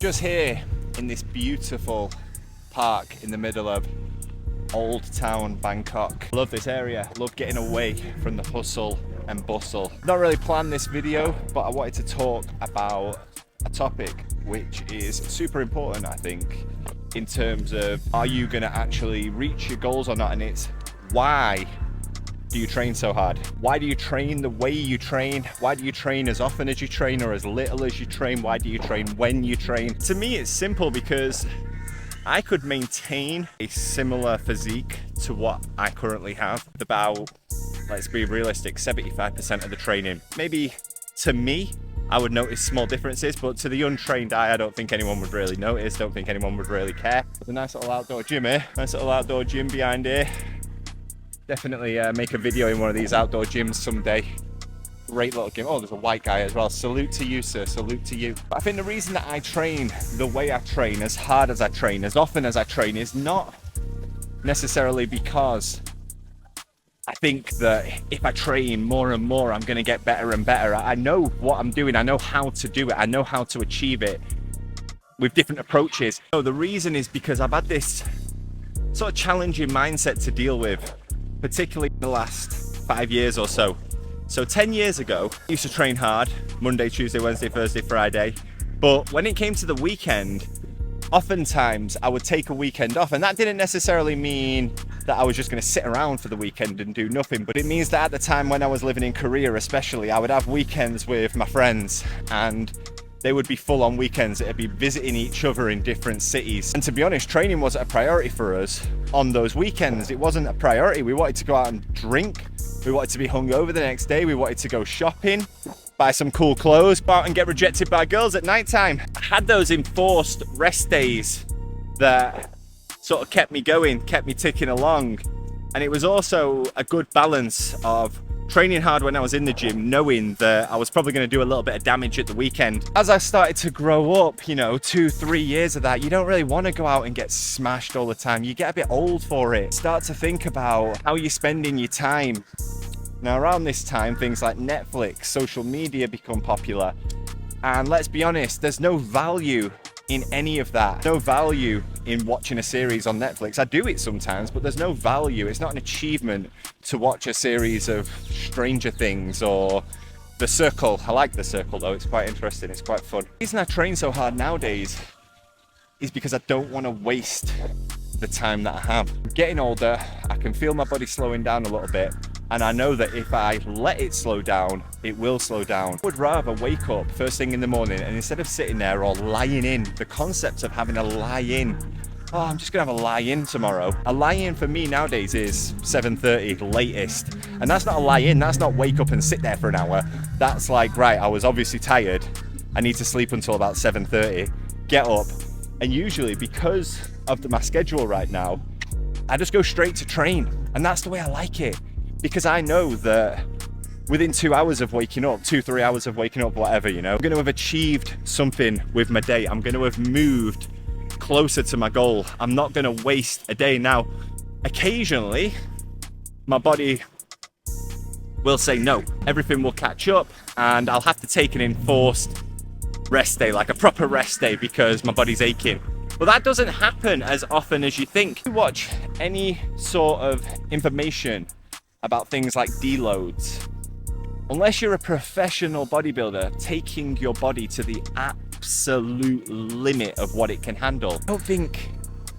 Just here in this beautiful park in the middle of Old Town Bangkok. I love this area, I love getting away from the hustle and bustle. Not really planned this video, but I wanted to talk about a topic which is super important, I think, in terms of are you going to actually reach your goals or not, and it's why do you train so hard? Why do you train the way you train? Why do you train as often as you train or as little as you train? Why do you train when you train? To me, it's simple because I could maintain a similar physique to what I currently have with about, let's be realistic, 75% of the training. Maybe to me, I would notice small differences, but to the untrained eye, I don't think anyone would really notice, don't think anyone would really care. There's a nice little outdoor gym here, nice little outdoor gym behind here. Definitely make a video in one of these outdoor gyms someday. Great little gym. Oh, there's a white guy as well. Salute to you, sir. Salute to you. But I think the reason that I train the way I train, as hard as I train, as often as I train, is not necessarily because I think that if I train more and more, I'm going to get better and better. I know what I'm doing. I know how to do it. I know how to achieve it with different approaches. So the reason is because I've had this sort of challenging mindset to deal with, particularly in the last 5 years or so. So 10 years ago, I used to train hard, Monday, Tuesday, Wednesday, Thursday, Friday. But when it came to the weekend, oftentimes I would take a weekend off. And that didn't necessarily mean that I was just going to sit around for the weekend and do nothing. But it means that at the time when I was living in Korea especially, I would have weekends with my friends and they would be full on weekends. It'd be visiting each other in different cities. And to be honest, training wasn't a priority for us on those weekends. It wasn't a priority. We wanted to go out and drink. We wanted to be hungover the next day. We wanted to go shopping, buy some cool clothes, go out and get rejected by girls at nighttime. I had those enforced rest days that sort of kept me going, kept me ticking along. And it was also a good balance of training hard when I was in the gym, knowing that I was probably going to do a little bit of damage at the weekend. As I started to grow up, 2-3 years of that, you don't really want to go out and get smashed all the time. You get a bit old for it. Start to think about how you're spending your time. Now, around this time, things like Netflix, social media become popular. And let's be honest, there's no value in any of that. No value in watching a series on Netflix. I do it sometimes, but there's no value. It's not an achievement to watch a series of Stranger Things or The Circle. I like The Circle though, it's quite interesting, it's quite fun. The reason I train so hard nowadays is because I don't want to waste the time that I have. Getting older, I can feel my body slowing down a little bit. And I know that if I let it slow down, it will slow down. I would rather wake up first thing in the morning and instead of sitting there or lying in, the concept of having a lie in, oh, I'm just gonna have a lie in tomorrow. A lie in for me nowadays is 7:30 latest. And that's not a lie in, that's not wake up and sit there for an hour. That's like, right, I was obviously tired. I need to sleep until about 7:30, get up. And usually because of my schedule right now, I just go straight to train. And that's the way I like it. Because I know that within 2 hours of waking up, 2-3 hours of waking up, whatever, I'm going to have achieved something with my day. I'm going to have moved closer to my goal. I'm not going to waste a day. Now, occasionally, my body will say no. Everything will catch up and I'll have to take an enforced rest day, like a proper rest day because my body's aching. But that doesn't happen as often as you think. You watch any sort of information about things like Deloads, unless you're a professional bodybuilder taking your body to the absolute limit of what it can handle, I don't think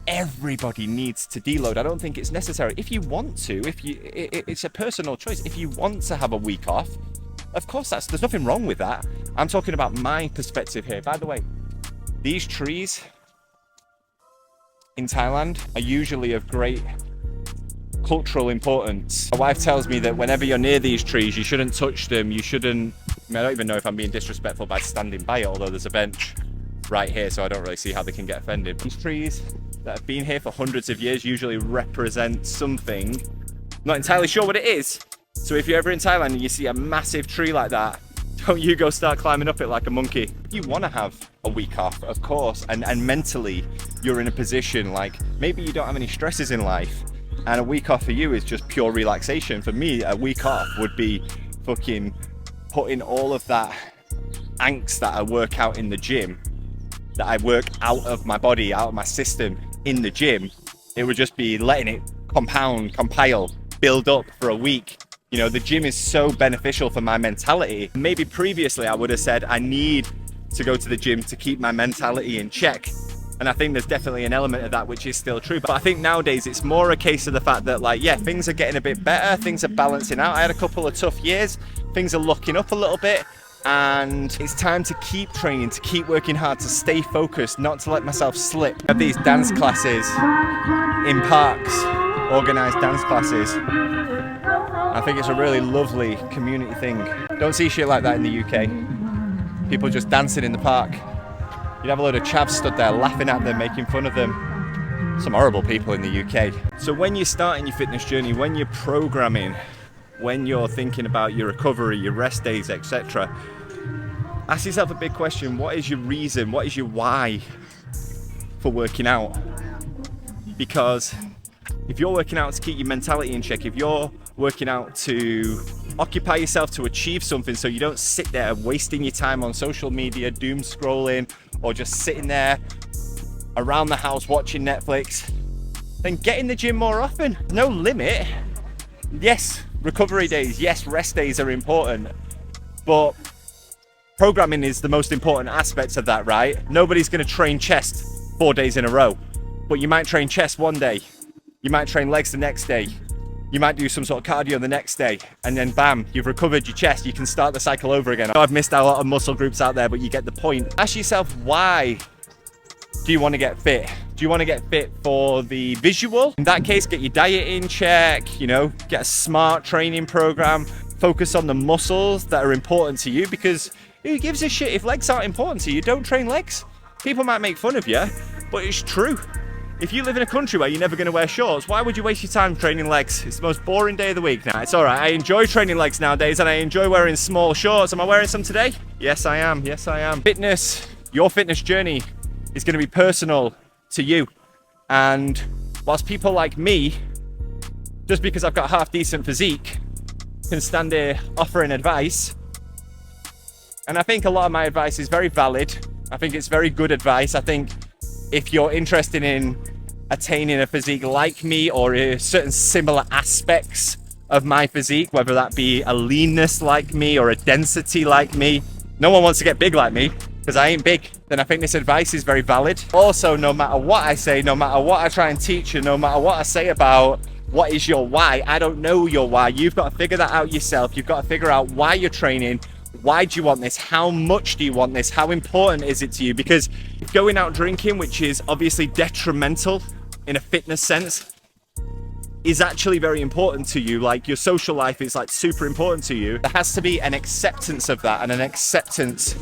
everybody needs to deload. I don't think it's necessary. If you want to, it's a personal choice. If you want to have a week off, of course there's nothing wrong with that. I'm talking about my perspective here. By the way, these trees in Thailand are usually of great cultural importance. My wife tells me that whenever you're near these trees, you shouldn't touch them. You shouldn't, I don't even know if I'm being disrespectful by standing by it, although there's a bench right here, so I don't really see how they can get offended. These trees that have been here for hundreds of years usually represent something. Not entirely sure what it is. So if you're ever in Thailand and you see a massive tree like that, don't you go start climbing up it like a monkey. You want to have a week off, of course, and mentally you're in a position like maybe you don't have any stresses in life. And a week off for you is just pure relaxation. For me, a week off would be fucking putting all of that angst that I work out in the gym that I work out of my body, out of my system in the gym. It would just be letting it compound, compile, build up for a week. You know, the gym is so beneficial for my mentality. Maybe previously I would have said I need to go to the gym to keep my mentality in check. And I think there's definitely an element of that which is still true. But I think nowadays it's more a case of the fact that, like, yeah, things are getting a bit better, things are balancing out. I had a couple of tough years, things are looking up a little bit, and it's time to keep training, to keep working hard, to stay focused, not to let myself slip. I have these dance classes in parks, organised dance classes. I think it's a really lovely community thing. Don't see shit like that in the UK. People just dancing in the park. You'd have a load of chavs stood there laughing at them, making fun of them. Some horrible people in the UK. So when you're starting your fitness journey, when you're programming, when you're thinking about your recovery, your rest days, etc., ask yourself a big question. What is your reason? What is your why for working out? Because if you're working out to keep your mentality in check, if you're working out to occupy yourself to achieve something so you don't sit there wasting your time on social media, doom scrolling, or just sitting there around the house watching Netflix, then get in the gym more often. No limit. Yes, recovery days, yes, rest days are important, but programming is the most important aspect of that, right? Nobody's going to train chest 4 days in a row, but you might train chest one day, you might train legs the next day, you might do some sort of cardio the next day, and then bam, you've recovered your chest, you can start the cycle over again. I've missed out a lot of muscle groups out there, but you get the point. Ask yourself, why do you want to get fit? Do you want to get fit for the visual? In that case, get your diet in check, you know, get a smart training program, focus on the muscles that are important to you, because who gives a shit if legs aren't important to you? Don't train legs. People might make fun of you, but it's true. If you live in a country where you're never going to wear shorts, why would you waste your time training legs? It's the most boring day of the week now. It's all right. I enjoy training legs nowadays, and I enjoy wearing small shorts. Am I wearing some today? Yes, I am. Yes, I am. Fitness, your fitness journey is going to be personal to you. And whilst people like me, just because I've got half decent physique, can stand here offering advice, and I think a lot of my advice is very valid. I think it's very good advice. I think if you're interested in attaining a physique like me, or certain similar aspects of my physique, whether that be a leanness like me or a density like me, no one wants to get big like me because I ain't big, then I think this advice is very valid. Also, no matter what I say, no matter what I try and teach you, no matter what I say about what is your why, I don't know your why. You've got to figure that out yourself. You've got to figure out why you're training. Why do you want this? How much do you want this? How important is it to you? Because going out drinking, which is obviously detrimental in a fitness sense, is actually very important to you. Like, your social life is like super important to you. There has to be an acceptance of that, and an acceptance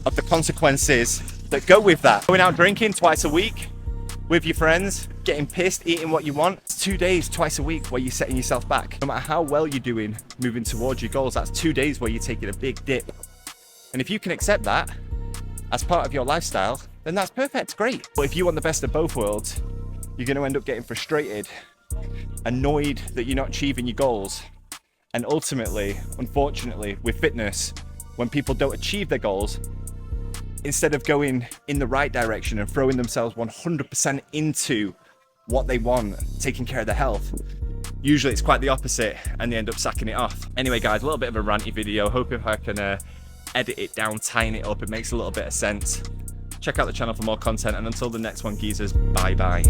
of the consequences that go with that. Going out drinking twice a week with your friends, getting pissed, eating what you want. It's 2 days, twice a week where you're setting yourself back. No matter how well you're doing moving towards your goals, that's 2 days where you're taking a big dip. And if you can accept that as part of your lifestyle, then that's perfect, great. But if you want the best of both worlds, you're going to end up getting frustrated, annoyed that you're not achieving your goals. And ultimately, unfortunately, with fitness, when people don't achieve their goals, instead of going in the right direction and throwing themselves 100% into what they want, taking care of their health, usually it's quite the opposite and they end up sacking it off. Anyway guys, a little bit of a ranty video. Hope if I can edit it down, tighten it up, it makes a little bit of sense. Check out the channel for more content, and until the next one, geezers, bye bye.